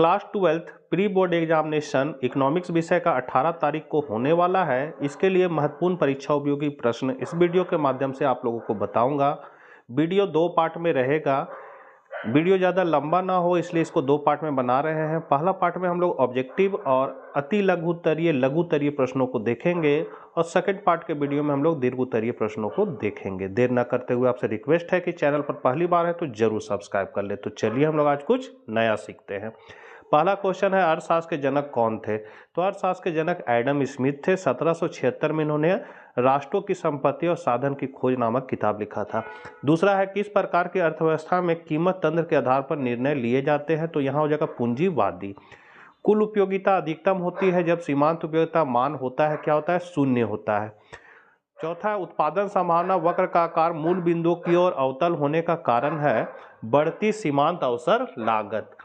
Class 12th pre board examination economics विषय का 18 तारीख को होने वाला है। इसके लिए महत्वपूर्ण परीक्षा उपयोगी प्रश्न इस वीडियो के माध्यम से आप लोगों को बताऊंगा। वीडियो 2 पार्ट में रहेगा। वीडियो ज़्यादा लंबा ना हो इसलिए इसको 2 पार्ट में बना रहे हैं। पहला पार्ट में हम लोग ऑब्जेक्टिव और अति लघुत्तरीय प्रश्नों को देखेंगे और सेकंड पार्ट के वीडियो में हम लोग दीर्घोत्तरीय प्रश्नों को देखेंगे। देर न करते हुए आपसे रिक्वेस्ट है कि चैनल पर पहली बार है तो जरूर सब्सक्राइब कर ले। तो चलिए हम लोग आज कुछ नया सीखते हैं। पहला क्वेश्चन है, अर्थशास्त्र के जनक कौन थे? तो अर्थशास्त्र के जनक एडम स्मिथ थे। 1776 में इन्होंने राष्ट्रों की संपत्ति और साधन की खोज नामक किताब लिखा था। दूसरा है, किस प्रकार की अर्थव्यवस्था में कीमत तंत्र के आधार पर निर्णय लिए जाते हैं? तो यहाँ हो जाएगा पूंजीवादी। कुल उपयोगिता अधिकतम होती है जब सीमांत उपयोगिता मान होता है, क्या होता है? शून्य होता है। चौथा, उत्पादन संभावना वक्र का आकार मूल बिंदु की ओर अवतल होने का कारण है बढ़ती सीमांत अवसर लागत।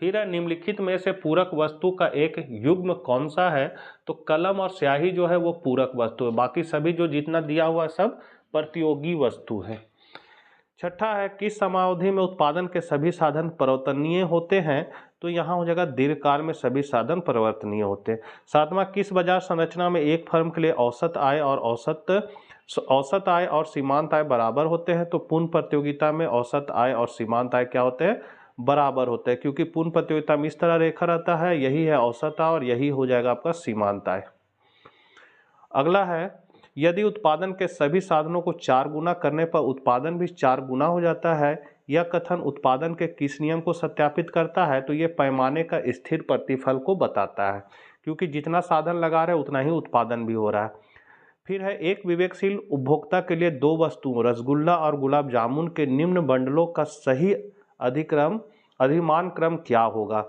फिर है, निम्नलिखित में से पूरक वस्तु का एक युग्म कौन सा है? तो कलम और स्याही जो है वो पूरक वस्तु है, बाकी सभी जो जितना दिया हुआ है सब प्रतियोगी वस्तु है। छठा है, किस समयावधि में उत्पादन के सभी साधन परिवर्तनीय होते हैं? तो यहाँ हो जाएगा दीर्घकाल में सभी साधन परिवर्तनीय होते हैं। सातवां, किस बाजार संरचना में एक फर्म के लिए औसत आय और सीमांत आय बराबर होते हैं? तो पूर्ण प्रतियोगिता में औसत आय और सीमांत आय क्या होते हैं? बराबर होते हैं, क्योंकि पूर्ण प्रतियोगिता में इस तरह रेखा रहता है, यही है औसत आय और यही हो जाएगा आपका सीमांत आय। अगला है, यदि उत्पादन के सभी साधनों को 4 गुना करने पर उत्पादन भी 4 गुना हो जाता है, यह कथन उत्पादन के किस नियम को सत्यापित करता है? तो ये पैमाने का स्थिर प्रतिफल को बताता है, क्योंकि जितना साधन लगा रहे उतना ही उत्पादन भी हो रहा है। फिर है, एक विवेकशील उपभोक्ता के लिए 2 वस्तुओं रसगुल्ला और गुलाब जामुन के निम्न बंडलों का सही अधिमान क्रम क्या होगा?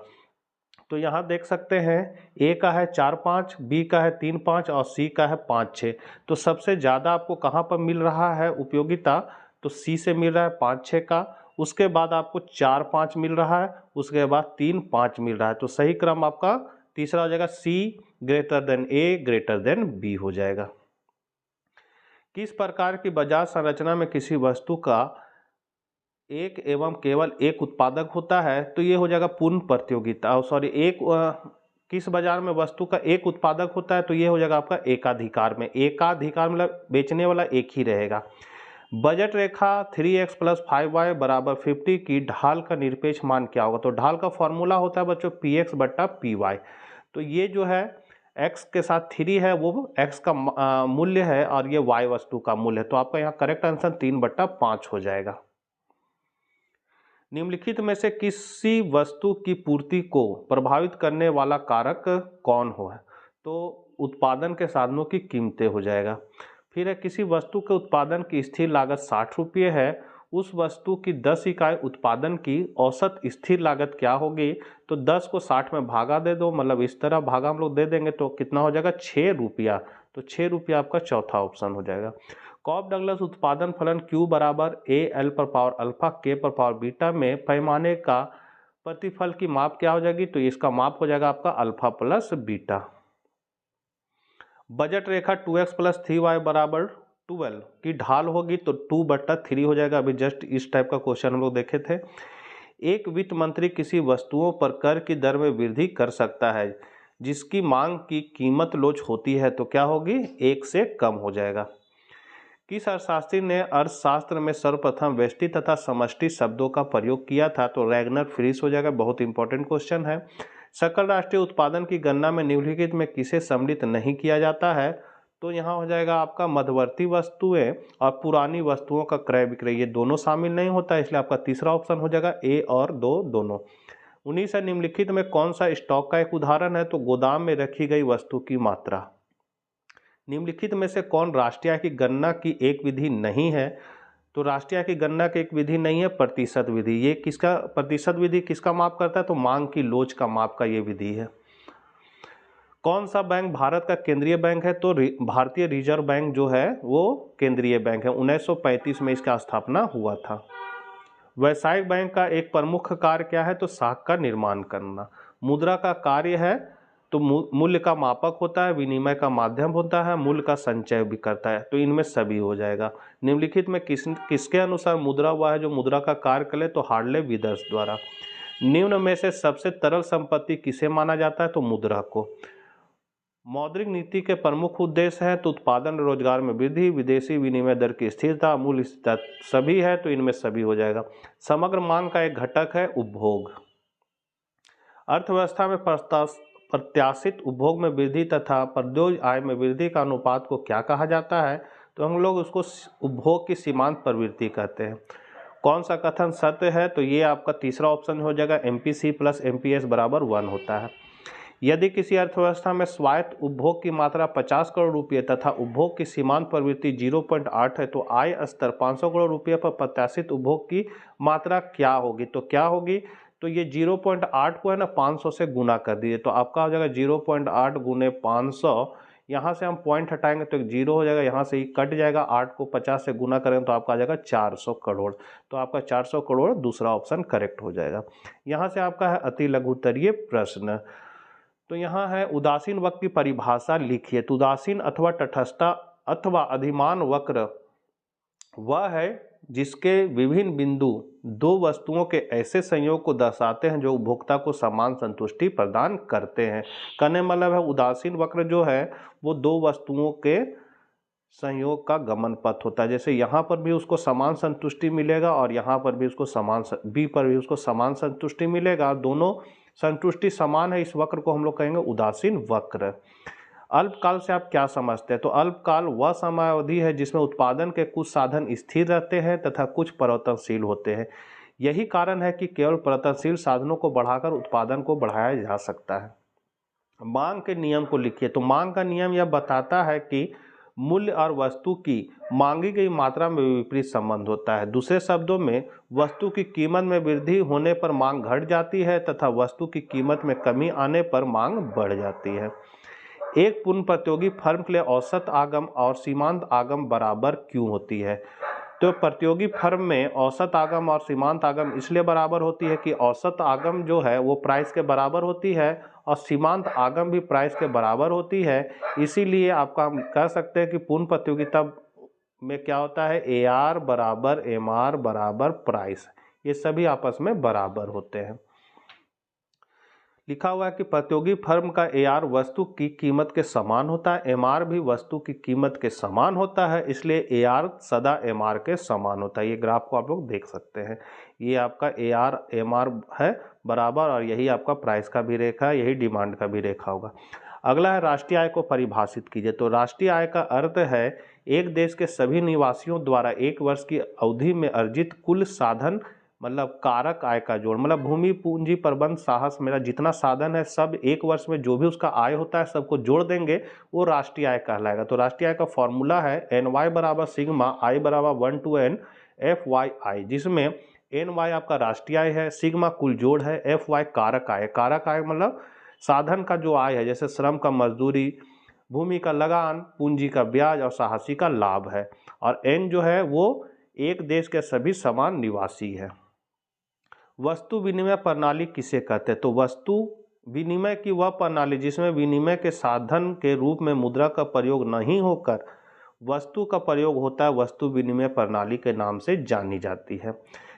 तो यहाँ देख सकते हैं, ए का है 4-5, बी का है 3-5 और सी का है 5-6। तो सबसे ज़्यादा आपको कहाँ पर मिल रहा है उपयोगिता? तो सी से मिल रहा है 5-6 का, उसके बाद आपको 4-5 मिल रहा है, उसके बाद 3-5 मिल रहा है। तो सही क्रम आपका तीसरा हो जाएगा सी ग्रेटर देन ए ग्रेटर देन बी हो जाएगा। किस प्रकार की बाजार संरचना में किसी वस्तु का एक एवं केवल एक उत्पादक होता है? तो ये हो जाएगा पूर्ण प्रतियोगिता। किस बाजार में वस्तु का एक उत्पादक होता है? तो ये हो जाएगा आपका एकाधिकार में। एकाधिकार मतलब बेचने वाला एक ही रहेगा। बजट रेखा 3x + 5y = 50 की ढाल का निरपेक्ष मान क्या होगा? तो ढाल का फॉर्मूला होता है बच्चों px/py। तो ये जो है x के साथ 3 है वो x का मूल्य है और ये y वस्तु का मूल्य है। तो आपका यहाँ करेक्ट आंसर 3/5 हो जाएगा। निम्नलिखित में से किसी वस्तु की पूर्ति को प्रभावित करने वाला कारक कौन हो? तो उत्पादन के साधनों की कीमतें हो जाएगा। फिर है, किसी वस्तु के उत्पादन की स्थिर लागत 60 रुपये है, उस वस्तु की 10 इकाई उत्पादन की औसत स्थिर लागत क्या होगी? तो 10 को 60 में भागा दे दो, मतलब इस तरह भागा हम लोग दे देंगे तो कितना हो जाएगा? 6 रुपया। तो 6 रुपया आपका चौथा ऑप्शन हो जाएगा। कॉफ डगलस उत्पादन फलन Q = AL/α K/β में पैमाने का प्रतिफल की माप क्या हो जाएगी? तो इसका माप हो जाएगा आपका अल्फा प्लस बीटा। बजट रेखा 2x + 3y = 12 की ढाल होगी तो 2/3 हो जाएगा। अभी जस्ट इस टाइप का क्वेश्चन हम लोग देखे थे। एक वित्त मंत्री किसी वस्तुओं पर कर की दर में वृद्धि कर सकता है जिसकी मांग की कीमत लोच होती है, तो क्या होगी? 1 से कम हो जाएगा। किस अर्थशास्त्री ने अर्थशास्त्र में सर्वप्रथम व्यष्टि तथा समष्टि शब्दों का प्रयोग किया था? तो रैगनर फ्रीस हो जाएगा। बहुत इंपॉर्टेंट क्वेश्चन है। सकल राष्ट्रीय उत्पादन की गणना में निम्नलिखित में किसे सम्मिलित नहीं किया जाता है? तो यहाँ हो जाएगा आपका मध्यवर्ती वस्तुएं और पुरानी वस्तुओं का क्रय विक्रय, ये दोनों शामिल नहीं होता, इसलिए आपका तीसरा ऑप्शन हो जाएगा ए और 2 दोनों। 19 निम्नलिखित में कौन सा स्टॉक का एक उदाहरण है? तो गोदाम में रखी गई वस्तु की मात्रा। निम्नलिखित में से कौन राष्ट्रीय आय की गणना की एक विधि नहीं है? तो राष्ट्रीय आय की गणना की एक विधि नहीं है प्रतिशत विधि। ये किसका प्रतिशत विधि किसका माप करता है? तो मांग की लोच का माप का ये विधि है। कौन सा बैंक भारत का केंद्रीय बैंक है? तो भारतीय रिजर्व बैंक जो है वो केंद्रीय बैंक है। 1935 में इसका स्थापना हुआ था। व्यावसायिक बैंक का एक प्रमुख कार्य क्या है? तो साख का निर्माण करना। मुद्रा का कार्य है तो मूल्य का मापक होता है, विनिमय का माध्यम होता है, मूल्य का संचय भी करता है। तो इनमें सभी हो जाएगा। निम्नलिखित में किसके अनुसार मुद्रा हुआ है जो मुद्रा का कार्य करे? तो हार्ले विदर्स द्वारा। निम्न में से सबसे तरल संपत्ति किसे माना जाता है? तो मुद्रा को। मौद्रिक नीति के प्रमुख उद्देश्य है तो उत्पादन रोजगार में वृद्धि, विदेशी विनिमय दर की स्थिरता, मूल्य स्थिरता, सभी है तो इनमें सभी हो जाएगा। समग्र मांग का एक घटक है उपभोग। अर्थव्यवस्था में प्रत्याशित उपभोग में वृद्धि तथा प्रत्योज आय में वृद्धि का अनुपात को क्या कहा जाता है? तो हम लोग उसको उपभोग की सीमांत प्रवृत्ति कहते हैं। कौन सा कथन सत्य है? तो ये आपका तीसरा ऑप्शन हो जाएगा, MPC प्लस MPS बराबर 1 होता है। यदि किसी अर्थव्यवस्था में स्वायत्त उपभोग की मात्रा 50 करोड़ रुपये तथा उपभोग की सीमांत प्रवृत्ति 0.8 है तो आय स्तर 500 करोड़ रुपये पर प्रत्याशित उपभोग की मात्रा क्या होगी? तो क्या होगी? तो ये 0.8 को है ना 500 से गुना कर दीजिए तो आपका हो जाएगा 0.8 गुने 500। यहाँ से हम पॉइंट हटाएंगे तो एक जीरो हो जाएगा, यहाँ से ही कट जाएगा, 8 को 50 से गुना करेंगे तो आपका आ जाएगा 400 करोड़। तो आपका 400 करोड़ दूसरा ऑप्शन करेक्ट हो जाएगा। यहाँ से आपका है अति लघुत्तरीय प्रश्न। तो यहाँ है उदासीन वक्र की परिभाषा लिखिए। तो उदासीन अथवा तटस्थ अथवा अधिमान वक्र वह है जिसके विभिन्न बिंदु दो वस्तुओं के ऐसे संयोग को दर्शाते हैं जो उपभोक्ता को समान संतुष्टि प्रदान करते हैं। कहने मतलब है उदासीन वक्र जो है वो दो वस्तुओं के संयोग का गमन पथ होता है। जैसे यहाँ पर भी उसको समान संतुष्टि मिलेगा और यहाँ पर भी उसको बी पर भी उसको समान संतुष्टि मिलेगा, दोनों संतुष्टि समान है, इस वक्र को हम लोग कहेंगे उदासीन वक्र। अल्पकाल से आप क्या समझते हैं? तो अल्पकाल वह समयावधि है जिसमें उत्पादन के कुछ साधन स्थिर रहते हैं तथा कुछ परिवर्तनशील होते हैं। यही कारण है कि केवल परिवर्तनशील साधनों को बढ़ाकर उत्पादन को बढ़ाया जा सकता है। मांग के नियम को लिखिए। तो मांग का नियम यह बताता है कि मूल्य और वस्तु की मांगी गई मात्रा में विपरीत संबंध होता है। दूसरे शब्दों में वस्तु की कीमत में वृद्धि होने पर मांग घट जाती है तथा वस्तु की कीमत में कमी आने पर मांग बढ़ जाती है। एक पूर्ण प्रतियोगी फर्म के लिए औसत आगम और सीमांत आगम बराबर क्यों होती है? तो प्रतियोगी फर्म में औसत आगम और सीमांत आगम इसलिए बराबर होती है कि औसत आगम जो है वो प्राइस के बराबर होती है और सीमांत आगम भी प्राइस के बराबर होती है। इसीलिए आपका हम कह सकते हैं कि पूर्ण प्रतियोगिता में क्या होता है, AR बराबर MR बराबर प्राइस, ये सभी आपस में बराबर होते हैं। लिखा हुआ है कि प्रतियोगी फर्म का AR वस्तु की कीमत के समान होता है, MR भी वस्तु की कीमत के समान होता है, इसलिए AR सदा MR के समान होता है। ये ग्राफ को आप लोग देख सकते हैं, ये आपका AR MR है बराबर और यही आपका प्राइस का भी रेखा है, यही डिमांड का भी रेखा होगा। अगला है राष्ट्रीय आय को परिभाषित कीजिए। तो राष्ट्रीय आय का अर्थ है एक देश के सभी निवासियों द्वारा एक वर्ष की अवधि में अर्जित कुल साधन मतलब कारक आय का जोड़, मतलब भूमि पूंजी प्रबंध साहस मेरा जितना साधन है सब एक वर्ष में जो भी उसका आय होता है सबको जोड़ देंगे वो राष्ट्रीय आय कहलाएगा। तो राष्ट्रीय आय का फॉर्मूला है NY बराबर सिग्मा I बराबर 1 to N FYI, जिसमें NY आपका राष्ट्रीय आय है, सिग्मा कुल जोड़ है, FY कारक आय। कारक आय मतलब साधन का जो आय है, जैसे श्रम का मजदूरी, भूमि का लगान, पूंजी का ब्याज और साहसी का लाभ है। और N जो है वो एक देश के सभी समान निवासी है। वस्तु विनिमय प्रणाली किसे कहते हैं? तो वस्तु विनिमय की वह प्रणाली जिसमें विनिमय के साधन के रूप में मुद्रा का प्रयोग नहीं होकर वस्तु का प्रयोग होता है, वस्तु विनिमय प्रणाली के नाम से जानी जाती है।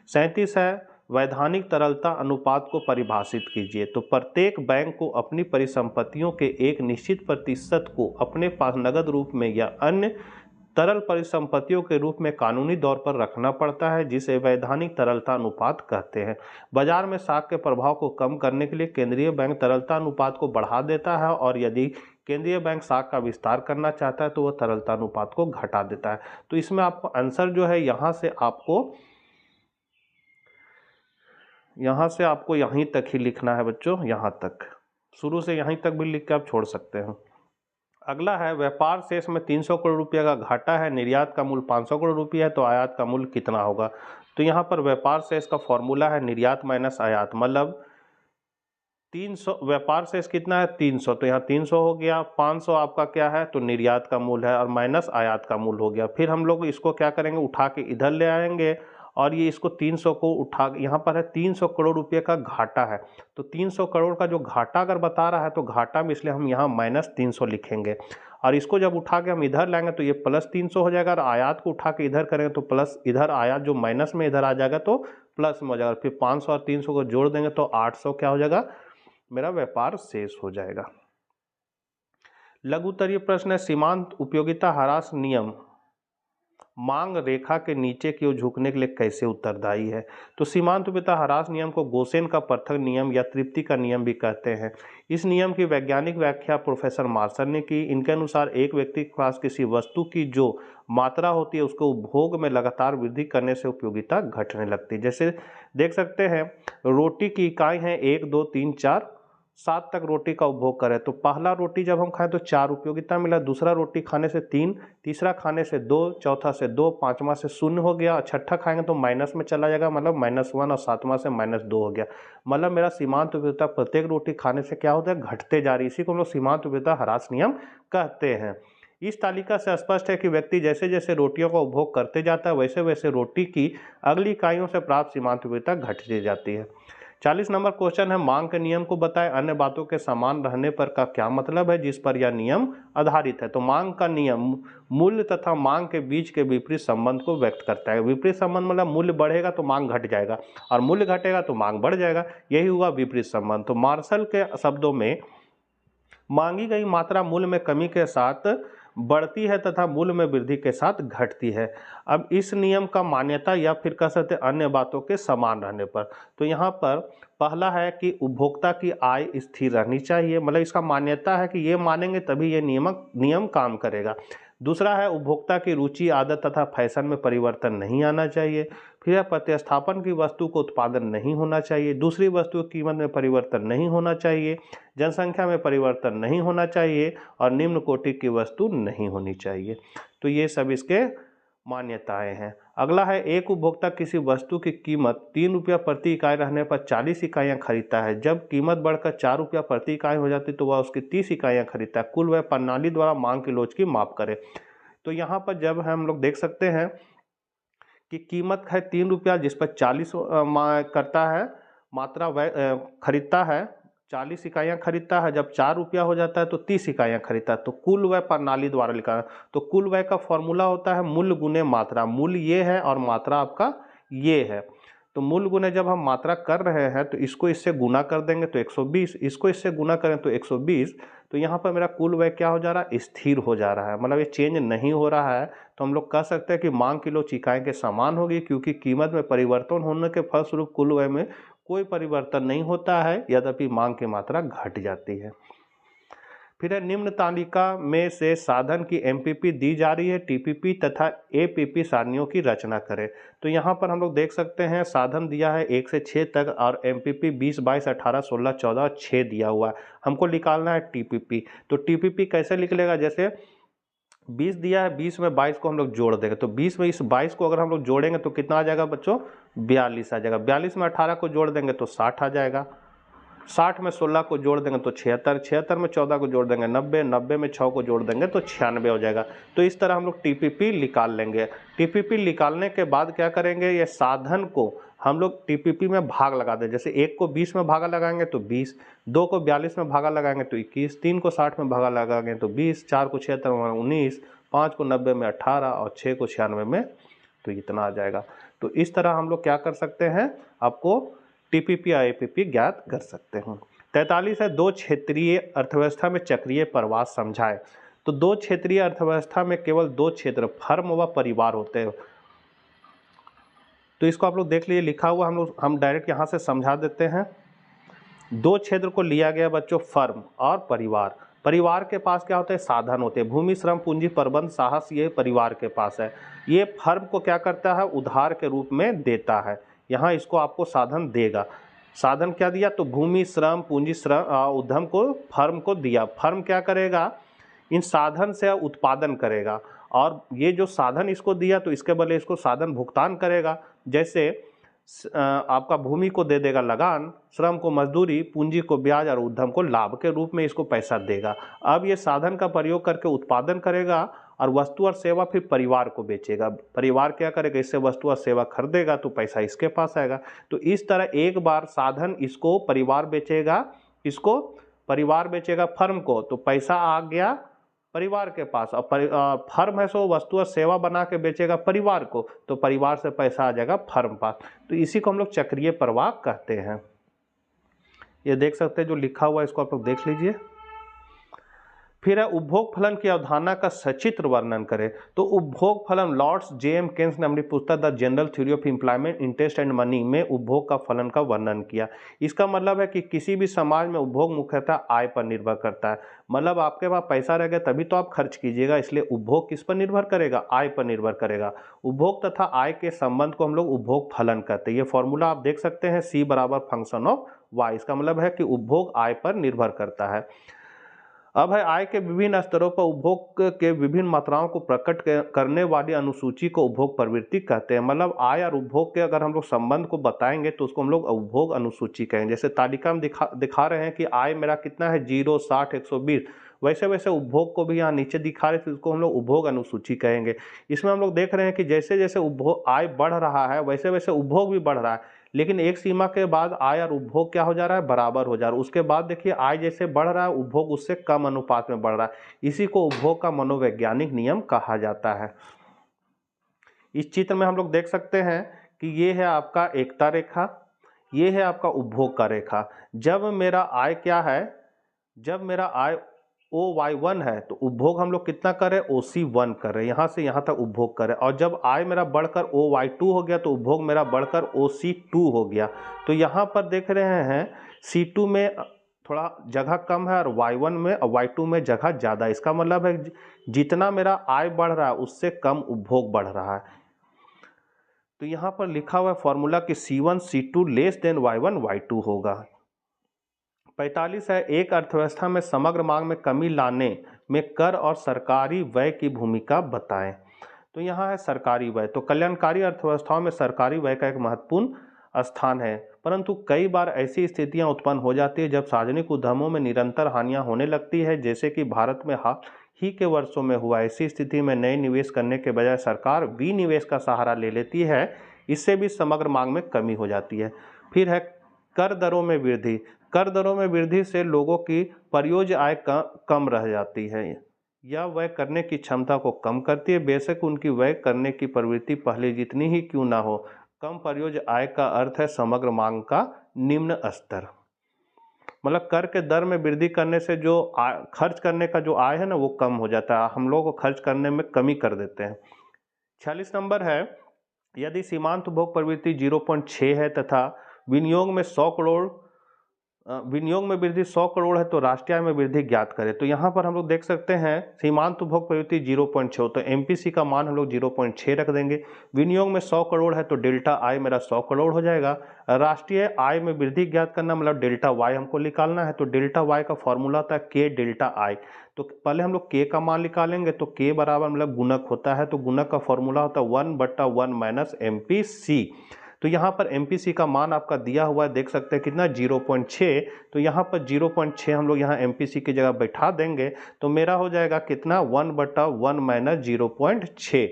37 है वैधानिक तरलता अनुपात को परिभाषित कीजिए। तो प्रत्येक बैंक को अपनी परिसंपत्तियों के एक निश्चित प्रतिशत को अपने पास नगद रूप में या अन्य तरल परिसंपत्तियों के रूप में कानूनी तौर पर रखना पड़ता है, जिसे वैधानिक तरलता अनुपात कहते हैं। बाजार में शॉक के प्रभाव को कम करने के लिए केंद्रीय बैंक तरलता अनुपात को बढ़ा देता है और यदि केंद्रीय बैंक शॉक का विस्तार करना चाहता है तो वह तरलता अनुपात को घटा देता है। तो इसमें आपको आंसर जो है यहाँ से आपको यहीं तक ही लिखना है बच्चों, यहाँ तक, शुरू से यहीं तक भी लिख के आप छोड़ सकते हैं। अगला है व्यापार शेष में 300 करोड़ रुपये का घाटा है, निर्यात का मूल्य 500 करोड़ रुपये है, तो आयात का मूल्य कितना होगा? तो यहाँ पर व्यापार शेष का फॉर्मूला है निर्यात माइनस आयात, मतलब 300 व्यापार शेष कितना है 300, तो यहाँ 300 हो गया, 500 आपका क्या है तो निर्यात का मूल्य है और माइनस आयात का मूल्य हो गया। फिर हम लोग इसको क्या करेंगे, उठा के इधर ले आएंगे और ये इसको 300 को उठा, यहाँ पर है 300 करोड़ रुपये का घाटा है। तो 300 करोड़ का जो घाटा अगर बता रहा है तो घाटा में इसलिए हम यहाँ माइनस 300 लिखेंगे और इसको जब उठा के हम इधर लाएंगे तो ये प्लस 300 हो जाएगा और आयात को उठा के इधर करेंगे तो प्लस, इधर आयात जो माइनस में इधर आ जाएगा तो प्लस में हो जाएगा, फिर 500 और 300 को जोड़ देंगे तो 800 क्या हो जाएगा, मेरा व्यापार शेष हो जाएगा। लघुत्तरीय प्रश्न है, सीमांत उपयोगिता ह्रास नियम मांग रेखा के नीचे की ओर झुकने के लिए कैसे उत्तरदायी है। तो सीमांत उपयोगिता ह्रास नियम को गोसेन का पृथक नियम या तृप्ति का नियम भी कहते हैं। इस नियम की वैज्ञानिक व्याख्या प्रोफेसर मार्शल ने की। इनके अनुसार एक व्यक्ति के पास किसी वस्तु की जो मात्रा होती है उसको उपभोग में लगातार वृद्धि करने से उपयोगिता घटने लगती है। जैसे देख सकते हैं, रोटी की इकाई है 1, 2, 3, 4, 7 तक रोटी का उपभोग करें तो पहला रोटी जब हम खाएं तो 4 उपयोगिता मिला, दूसरा रोटी खाने से 3, तीसरा खाने से 2, चौथा से 2, पांचवा से 0 हो गया, छठा खाएंगे तो माइनस में चला जाएगा, मतलब -1, और सातवां से -2 हो गया। मतलब मेरा सीमांत उपयोगिता प्रत्येक रोटी खाने से क्या होता है, घटते जा रही है। इसी को हम लोग सीमांत उपयोगिता ह्रास नियम कहते हैं। इस तालिका से स्पष्ट है कि व्यक्ति जैसे जैसे रोटियों का उपभोग करते जाता है वैसे वैसे रोटी की अगली इकाइयों से प्राप्त सीमांत उपयोगिता घटती जाती है। 40 नंबर क्वेश्चन है, मांग के नियम को बताएं। अन्य बातों के समान रहने पर का क्या मतलब है, जिस पर यह नियम आधारित है। तो मांग का नियम मूल्य तथा मांग के बीच के विपरीत संबंध को व्यक्त करता है। विपरीत संबंध मतलब मूल्य बढ़ेगा तो मांग घट जाएगा और मूल्य घटेगा तो मांग बढ़ जाएगा, यही हुआ विपरीत संबंध। तो मार्शल के शब्दों में मांगी गई मात्रा मूल्य में कमी के साथ बढ़ती है तथा मूल्य में वृद्धि के साथ घटती है। अब इस नियम का मान्यता या फिर कह सकते अन्य बातों के समान रहने पर, तो यहाँ पर पहला है कि उपभोक्ता की आय स्थिर रहनी चाहिए, मतलब इसका मान्यता है कि ये मानेंगे तभी ये नियम काम करेगा। दूसरा है उपभोक्ता की रुचि, आदत तथा फैशन में परिवर्तन नहीं आना चाहिए। फिर प्रतिस्थापन की वस्तु को उत्पादन नहीं होना चाहिए, दूसरी वस्तु की कीमत में परिवर्तन नहीं होना चाहिए, जनसंख्या में परिवर्तन नहीं होना चाहिए और निम्न कोटि की वस्तु नहीं होनी चाहिए। तो ये सब इसके मान्यताएं हैं। अगला है, एक उपभोक्ता किसी वस्तु की कीमत 3 रुपया प्रति इकाई रहने पर 40 इकाइयाँ खरीदता है। जब कीमत बढ़कर 4 रुपया प्रति इकाई हो जाती तो वह उसकी 30 इकाइयाँ खरीदता है। कुल वह प्रणाली द्वारा मांग की लोच की माप करे। तो यहाँ पर जब हम लोग देख सकते हैं कि कीमत है 3 रुपया, जिस पर 40 करता है मात्रा, वह खरीदता है 40 इकाइयाँ खरीदता है। जब 4 रुपया हो जाता है तो 30 इकाइयाँ खरीदता है। तो कुल व्यय प्रणाली द्वारा लिखा है। तो कुल व्यय का फॉर्मूला होता है मूल्य गुने मात्रा। मूल्य ये है और मात्रा आपका ये है। तो मूल्य गुने जब हम मात्रा कर रहे हैं तो इसको इससे गुना कर देंगे तो 120, इसको इससे गुना करें तो 120। तो यहाँ पर मेरा कुल व्यय क्या हो जा रहा है, स्थिर हो जा रहा है, मतलब ये चेंज नहीं हो रहा है। तो हम लोग कह सकते हैं कि मांग की लोच इकाई के समान होगी, क्योंकि कीमत में परिवर्तन होने के फलस्वरूप कुल व्यय में कोई परिवर्तन नहीं होता है, यद्यपि मांग की मात्रा घट जाती है। फिर है, निम्न तालिका में से साधन की एमपीपी दी जा रही है, टीपीपी तथा एपीपी सारणियों की रचना करें। तो यहाँ पर हम लोग देख सकते हैं साधन दिया है 1 से 6 तक और एमपीपी 20, 22, 18, 16, 14 और 6 दिया हुआ है। हमको निकालना है टीपीपी। तो टीपीपी कैसे निकलेगा, जैसे 20 दिया है, 20 में 22 को हम लोग जोड़ देंगे तो 20 में इस 22 को अगर हम लोग जोड़ेंगे तो कितना आ जाएगा बच्चों, 42 आ जाएगा। 42 में 18 को जोड़ देंगे तो 60 आ जाएगा। 60 में 16 को जोड़ देंगे तो 76, 76 में 14 को जोड़ देंगे 90, 90 में 6 को जोड़ देंगे तो 96 हो जाएगा। तो इस तरह हम लोग टीपीपी निकाल लेंगे। टीपीपी निकालने के बाद क्या करेंगे, ये साधन को हम लोग टीपीपी में भाग लगा दें। जैसे 1 को 20 में भागा लगाएंगे तो 20, 2 को 42 में भागा लगाएंगे तो 21, 3 को 60 में भागा लगाएंगे तो 20, 4 को 76 में 19, 5 को 90 में 18 और 6 को 96 में तो इतना आ जाएगा। तो इस तरह हम लोग क्या कर सकते हैं, आपको टीपीपी या एपीपी ज्ञात कर सकते हैं। 43 है, 2 क्षेत्रीय अर्थव्यवस्था में चक्रीय प्रवास समझाएं। तो 2 क्षेत्रीय अर्थव्यवस्था में केवल 2 क्षेत्र फर्म व परिवार होते हैं। तो इसको आप लोग देख लीजिए, लिखा हुआ हम डायरेक्ट यहाँ से समझा देते हैं। 2 क्षेत्र को लिया गया बच्चों, फर्म और परिवार। परिवार के पास क्या होते हैं, साधन होते हैं, भूमि, श्रम, पूंजी, प्रबंध, साहस, ये परिवार के पास है। ये फर्म को क्या करता है, उधार के रूप में देता है। यहाँ इसको आपको साधन देगा। साधन क्या दिया, तो भूमि, श्रम, पूंजी, उद्यम को फर्म को दिया। फर्म क्या करेगा, इन साधन से उत्पादन करेगा और ये जो साधन इसको दिया तो इसके बदले इसको साधन भुगतान करेगा। जैसे आपका भूमि को दे देगा लगान, श्रम को मजदूरी, पूंजी को ब्याज और उद्यम को लाभ के रूप में इसको पैसा देगा। अब ये साधन का प्रयोग करके उत्पादन करेगा और वस्तु और सेवा फिर परिवार को बेचेगा। परिवार क्या करेगा, इससे वस्तु और सेवा खरीदेगा तो पैसा इसके पास आएगा। तो इस तरह एक बार साधन इसको परिवार बेचेगा, इसको परिवार बेचेगा फर्म को, तो पैसा आ गया परिवार के पास, और फर्म है सो वस्तु और सेवा बना के बेचेगा परिवार को, तो परिवार से पैसा आ जाएगा फर्म पास। तो इसी को हम लोग चक्रीय प्रवाह कहते हैं। ये देख सकते हैं जो लिखा हुआ है, इसको आप लोग देख लीजिए। फिर है उपभोग फलन की अवधारणा का सचित्र वर्णन करें। तो उपभोग फलन, लॉर्ड्स जे.एम. केन्स ने अपनी पुस्तक the general theory of employment, interest and money में उपभोग का फलन का वर्णन किया। इसका मतलब है कि किसी भी समाज में उपभोग मुख्यतः आय पर निर्भर करता है। मतलब आपके पास पैसा रहेगा तभी तो आप खर्च कीजिएगा, इसलिए उपभोग किस पर निर्भर करेगा? आय पर निर्भर करेगा। उपभोग तथा आय के संबंध को हम लोग उपभोग फलन कहते हैं। ये फॉर्मूला आप देख सकते हैं, C बराबर फंक्शन ऑफ वाई। इसका मतलब है कि उपभोग आय पर निर्भर करता है। अब है आय के विभिन्न स्तरों पर उपभोग के विभिन्न मात्राओं को प्रकट करने वाली अनुसूची को उपभोग प्रवृत्ति कहते हैं। मतलब आय और उपभोग के अगर हम लोग संबंध को बताएंगे तो उसको हम लोग उपभोग अनुसूची कहेंगे। जैसे तालिका में दिखा रहे हैं कि आय मेरा कितना है 0, 60, 120, वैसे वैसे उपभोग को भी यहाँ नीचे दिखा रहे थे, उसको हम लोग उपभोग अनुसूची कहेंगे। इसमें हम लोग देख रहे हैं कि जैसे जैसे उपभोग आय बढ़ रहा है वैसे वैसे उपभोग भी बढ़ रहा है, लेकिन एक सीमा के बाद आय और उपभोग क्या हो जा रहा है? बराबर हो जा रहा है। उसके बाद देखिए आय जैसे बढ़ रहा है, उपभोग उससे कम अनुपात में बढ़ रहा है। इसी को उपभोग का मनोवैज्ञानिक नियम कहा जाता है। इस चित्र में हम लोग देख सकते हैं कि ये है आपका एकता रेखा, ये है आपका उपभोग का रेखा। जब मेरा आय क्या है? जब मेरा आय OY1 है तो उपभोग हम लोग कितना करें? OC1 करें, यहाँ से यहाँ तक उपभोग करें। और जब आय मेरा बढ़कर OY2 हो गया तो उपभोग मेरा बढ़कर OC2 हो गया। तो यहाँ पर देख रहे हैं C2 में थोड़ा जगह कम है और Y1 में और Y2 में जगह ज़्यादा। इसका मतलब है जितना मेरा आय बढ़ रहा है उससे कम उपभोग बढ़ रहा है। तो यहाँ पर लिखा हुआ है फॉर्मूला कि C1 C2 less than Y1 Y2 होगा। 45 है, एक अर्थव्यवस्था में समग्र मांग में कमी लाने में कर और सरकारी व्यय की भूमिका बताएं। तो यहाँ है सरकारी व्यय। तो कल्याणकारी अर्थव्यवस्थाओं में सरकारी व्यय का एक महत्वपूर्ण स्थान है, परंतु कई बार ऐसी स्थितियां उत्पन्न हो जाती है जब सार्वजनिक उद्यमों में निरंतर हानियां होने लगती है, जैसे कि भारत में हाल ही के वर्षों में हुआ। ऐसी स्थिति में नए निवेश करने के बजाय सरकार विनिवेश का सहारा ले लेती है, इससे भी समग्र मांग में कमी हो जाती है। फिर है कर दरों में वृद्धि। कर दरों में वृद्धि से लोगों की प्रयोज्य आय कम रह जाती है या व्यय करने की क्षमता को कम करती है। बेशक उनकी व्यय करने की प्रवृत्ति पहले जितनी ही क्यों ना हो, कम प्रयोज्य आय का अर्थ है समग्र मांग का निम्न स्तर। मतलब कर के दर में वृद्धि करने से जो खर्च करने का जो आय है ना वो कम हो जाता है, हम लोग को खर्च करने में कमी कर देते हैं। 46 नंबर है, यदि सीमांत उपभोग प्रवृत्ति 0.6 है तथा विनियोग में 100 करोड़ विनियोग में वृद्धि 100 करोड़ है तो राष्ट्रीय आय में वृद्धि ज्ञात करें। तो यहाँ पर हम लोग देख सकते हैं सीमांत उपभोग प्रवृत्ति 0.6, तो MPC का मान हम लोग 0.6 रख देंगे। विनियोग में 100 करोड़ है तो डेल्टा आय मेरा 100 करोड़ हो जाएगा। राष्ट्रीय आय में वृद्धि ज्ञात करना मतलब डेल्टा वाई हमको निकालना है, तो डेल्टा वाई का फॉर्मूला होता है K डेल्टा आई। तो पहले हम लोग K का मान निकालेंगे, तो K बराबर मतलब गुणक होता है, तो गुणक का फॉर्मूला होता है 1/1 माइनस MPC। तो यहाँ पर MPC का मान आपका दिया हुआ है, देख सकते हैं कितना 0.6। तो यहाँ पर 0.6 हम लोग यहाँ MPC की जगह बैठा देंगे तो मेरा हो जाएगा कितना 1/1 माइनस 0.6।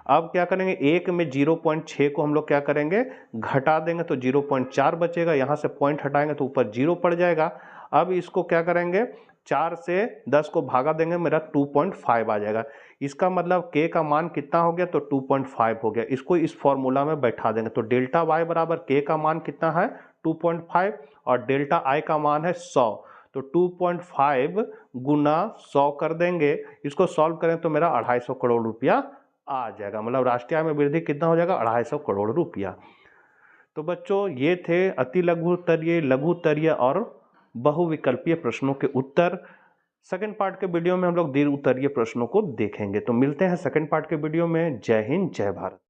अब क्या करेंगे, एक में 0.6 को हम लोग क्या करेंगे घटा देंगे तो 0.4 बचेगा, यहाँ से पॉइंट हटाएंगे तो ऊपर 0 पड़ जाएगा। अब इसको क्या करेंगे 4 से 10 को भागा देंगे, मेरा 2.5 आ जाएगा। इसका मतलब K का मान कितना हो गया तो 2.5 हो गया। इसको इस फॉर्मूला में बैठा देंगे तो डेल्टा Y बराबर K का मान कितना है 2.5 और डेल्टा I का मान है 100, तो 2.5 गुना 100 कर देंगे। इसको सॉल्व करें तो मेरा 250 करोड़ रुपया आ जाएगा। मतलब राष्ट्रीय आय में वृद्धि कितना हो जाएगा 250 करोड़ रुपया। तो बच्चों ये थे अति लघु उत्तरीय, लघु उत्तरीय और बहुविकल्पीय प्रश्नों के उत्तर। सेकंड पार्ट के वीडियो में हम लोग दीर्घ उत्तरीय प्रश्नों को देखेंगे। तो मिलते हैं सेकंड पार्ट के वीडियो में। जय हिंद, जय भारत।